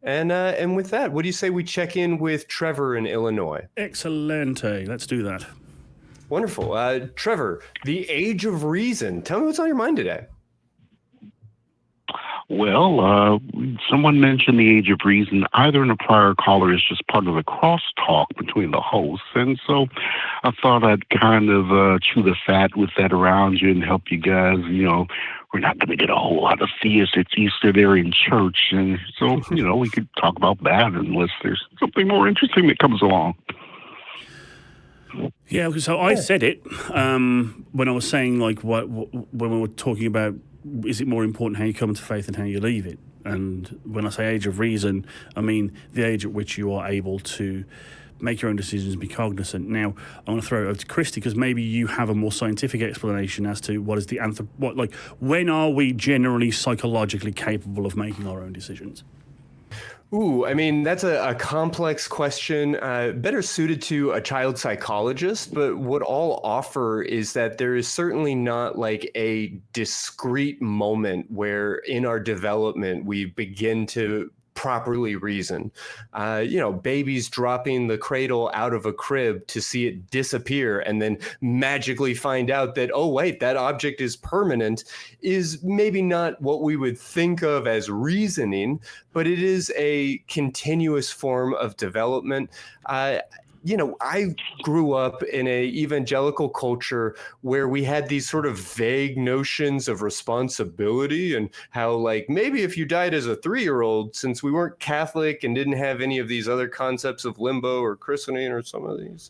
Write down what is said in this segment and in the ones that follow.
And with that, what do you say we check in with Trevor in Illinois? Excelente. Let's do that. Wonderful. Trevor, the age of reason. Tell me what's on your mind today. Well, someone mentioned the age of reason either in a prior call or it's just part of the crosstalk between the hosts. And so I thought I'd kind of chew the fat with that around you and help you guys. We're not going to get a whole lot of theists. It's Easter there in church. And so, we could talk about that unless there's something more interesting that comes along. Yeah, so I said it when I was saying, when we were talking about, is it more important how you come to faith than how you leave it? And when I say age of reason, I mean the age at which you are able to make your own decisions and be cognizant. Now, I want to throw it over to Christy because maybe you have a more scientific explanation as to what is the when are we generally psychologically capable of making our own decisions? Ooh, I mean, that's a complex question, better suited to a child psychologist. But what I'll offer is that there is certainly not like a discrete moment where in our development we begin to properly reason. Babies dropping the cradle out of a crib to see it disappear and then magically find out that, oh, wait, that object is permanent is maybe not what we would think of as reasoning, but it is a continuous form of development. I grew up in a evangelical culture where we had these sort of vague notions of responsibility and how, like, maybe if you died as a 3-year-old, since we weren't Catholic and didn't have any of these other concepts of limbo or christening or some of these,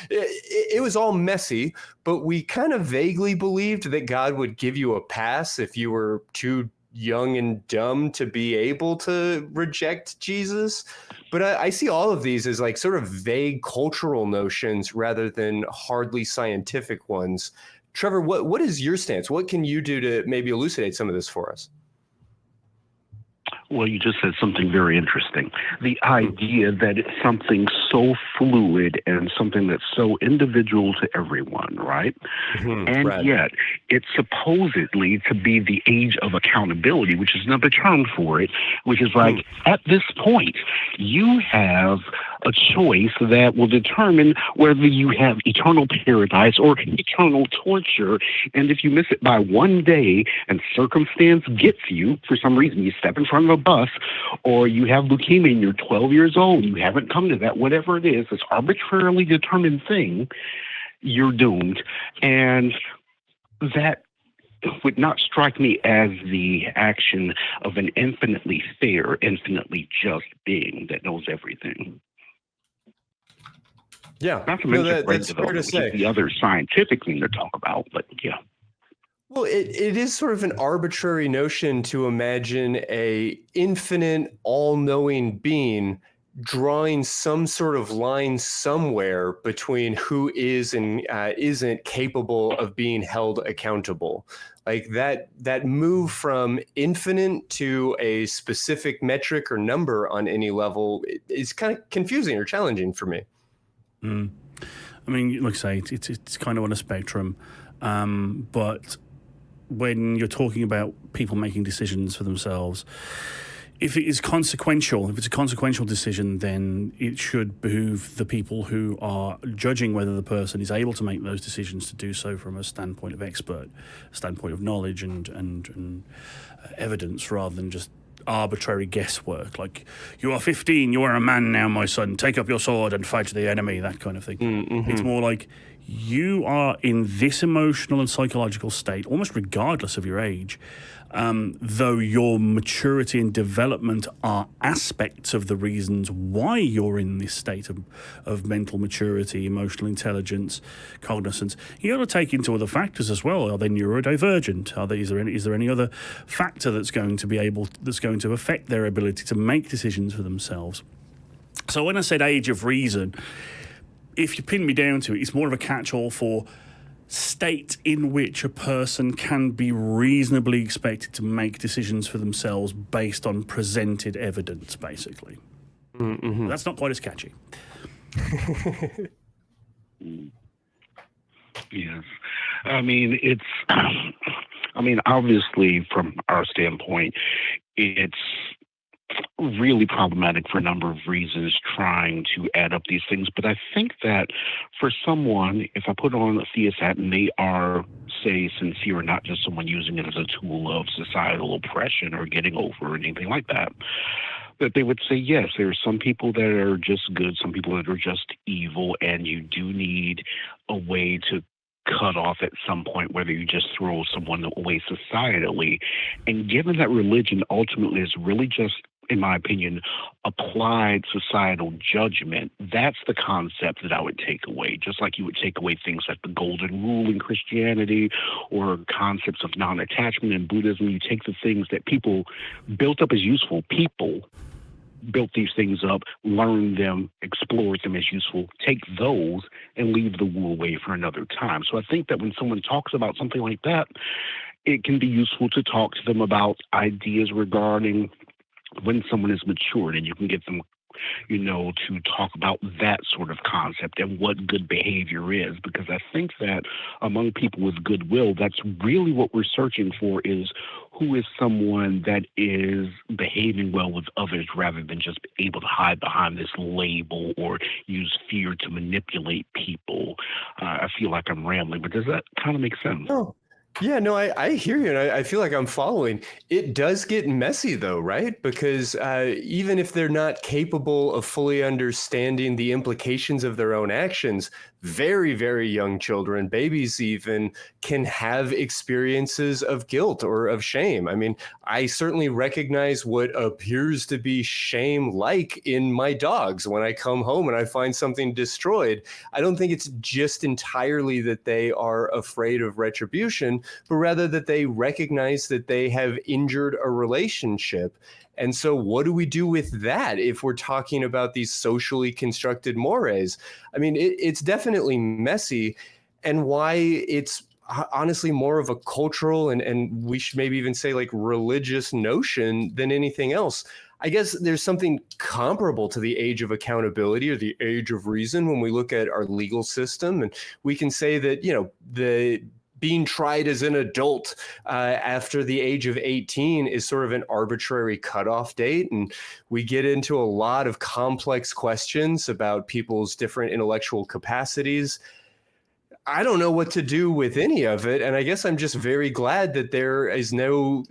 it was all messy, but we kind of vaguely believed that God would give you a pass if you were too young and dumb to be able to reject Jesus. But I see all of these as like sort of vague cultural notions rather than hardly scientific ones. Trevor, what is your stance? What can you do to maybe elucidate some of this for us? Well, you just said something very interesting. The idea that it's something so fluid and something that's so individual to everyone, right? And right. Yet, it's supposedly to be the age of accountability, which is another term for it, which is like, at this point, you have a choice that will determine whether you have eternal paradise or eternal torture. And if you miss it by one day and circumstance gets you, for some reason, you step in front of a bus, or you have leukemia and you're 12 years old, you haven't come to that, whatever it is, this arbitrarily determined thing, you're doomed. And that would not strike me as the action of an infinitely fair, infinitely just being that knows everything. Yeah, not to mention that's fair to say. The other scientific thing to talk about, but yeah. Well, it is sort of an arbitrary notion to imagine a infinite, all-knowing being drawing some sort of line somewhere between who is and isn't capable of being held accountable. Like that move from infinite to a specific metric or number on any level is kind of confusing or challenging for me. I mean, like I say, it's kind of on a spectrum, but when you're talking about people making decisions for themselves, if it's a consequential decision, then it should behoove the people who are judging whether the person is able to make those decisions to do so from a standpoint of expert, a standpoint of knowledge and evidence, rather than just arbitrary guesswork, like, you are 15, you are a man now, my son, take up your sword and fight the enemy, that kind of thing. It's more like, you are in this emotional and psychological state, almost regardless of your age, though your maturity and development are aspects of the reasons why you're in this state of mental maturity, emotional intelligence, cognizance. You got to take into other factors as well. Are they neurodivergent? Is there any other factor that's going to affect their ability to make decisions for themselves? So when I said age of reason, if you pin me down to it, it's more of a catch-all for state in which a person can be reasonably expected to make decisions for themselves based on presented evidence, basically. That's not quite as catchy. Yes. I mean, obviously, from our standpoint, it's really problematic for a number of reasons trying to add up these things. But I think that for someone, if I put on a theist hat and they are, say, sincere, not just someone using it as a tool of societal oppression or getting over or anything like that, that they would say, yes, there are some people that are just good, some people that are just evil, and you do need a way to cut off at some point, whether you just throw someone away societally. And given that religion ultimately is really just, in my opinion, applied societal judgment, that's the concept that I would take away. Just like you would take away things like the golden rule in Christianity or concepts of non-attachment in Buddhism. You take the things that people built up as useful. People built these things up, learned them, explored them as useful, take those and leave the woo away for another time. So I think that when someone talks about something like that, it can be useful to talk to them about ideas regarding when someone is matured, and you can get them, to talk about that sort of concept and what good behavior is. Because I think that among people with goodwill, that's really what we're searching for, is who is someone that is behaving well with others rather than just able to hide behind this label or use fear to manipulate people. I feel like I'm rambling, but does that kind of make sense? Oh. Yeah, no, I hear you, and I feel like I'm following. It does get messy, though, right? Because even if they're not capable of fully understanding the implications of their own actions, very, very young children, babies even, can have experiences of guilt or of shame. I mean, I certainly recognize what appears to be shame-like in my dogs when I come home and I find something destroyed. I don't think it's just entirely that they are afraid of retribution, but rather that they recognize that they have injured a relationship. And so what do we do with that if we're talking about these socially constructed mores? I mean, it's definitely messy, and why it's honestly more of a cultural and we should maybe even say like religious notion than anything else. I guess there's something comparable to the age of accountability or the age of reason when we look at our legal system, and we can say that, the being tried as an adult after the age of 18 is sort of an arbitrary cutoff date. And we get into a lot of complex questions about people's different intellectual capacities. I don't know what to do with any of it. And I guess I'm just very glad that there is no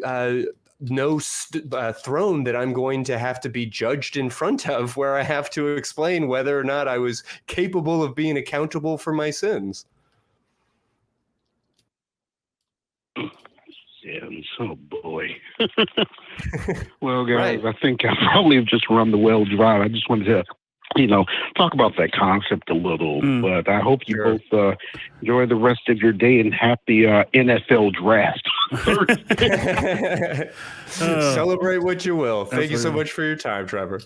throne that I'm going to have to be judged in front of, where I have to explain whether or not I was capable of being accountable for my sins. Oh boy. Well, guys, right. I think I probably have just run the well dry. I just wanted to, talk about that concept a little. But I hope you both enjoy the rest of your day and happy NFL draft. Celebrate what you will. Thank you so much for your time, Trevor.